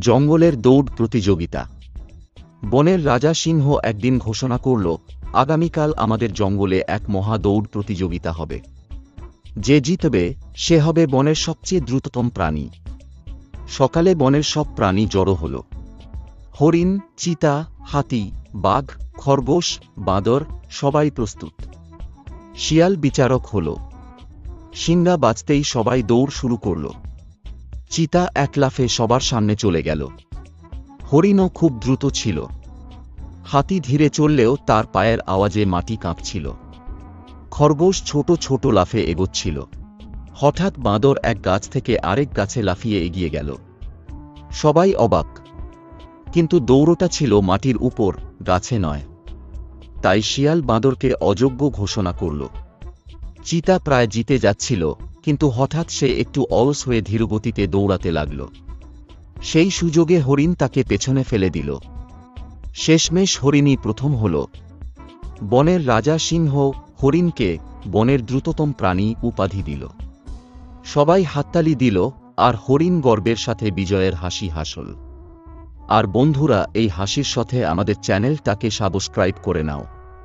জঙ্গলের দৌড় প্রতিযোগিতা। বনের রাজা সিংহ একদিন ঘোষণা করল, আগামীকাল আমাদের জঙ্গলে এক মহা দৌড় প্রতিযোগিতা হবে। যে জিতবে সে হবে বনের সবচেয়ে দ্রুততম প্রাণী। সকালে বনের সব প্রাণী জড়ো হল। হরিণ, চিতা, হাতি, বাঘ, খরগোশ, বাঁদর সবাই প্রস্তুত। শিয়াল বিচারক হল। শিঙ্গা বাজতেই সবাই দৌড় শুরু করল। চিতা এক লাফে সবার সামনে চলে গেল। হরিণও খুব দ্রুত ছিল। হাতি ধীরে চললেও তার পায়ের আওয়াজে মাটি কাঁপছিল। খরগোশ ছোট ছোট লাফে এগোচ্ছিল। হঠাৎ বাঁদর এক গাছ থেকে আরেক গাছে লাফিয়ে এগিয়ে গেল। সবাই অবাক, কিন্তু দৌড়টা ছিল মাটির উপর, গাছে নয়। তাই শিয়াল বাঁদরকে অযোগ্য ঘোষণা করল। চিতা প্রায় জিতে যাচ্ছিল, কিন্তু হঠাৎ সে একটু অলস হয়ে ধীরগতিতে দৌড়াতে লাগল। সেই সুযোগে হরিণ তাকে পেছনে ফেলে দিল। শেষমেশ হরিণই প্রথম হল। বনের রাজা সিংহ হরিণকে বনের দ্রুততম প্রাণী উপাধি দিল। সবাই হাততালি দিল, আর হরিণ গর্বের সাথে বিজয়ের হাসি হাসল। আর বন্ধুরা, এই হাসির সাথে আমাদের চ্যানেলটাকে সাবস্ক্রাইব করে নাও।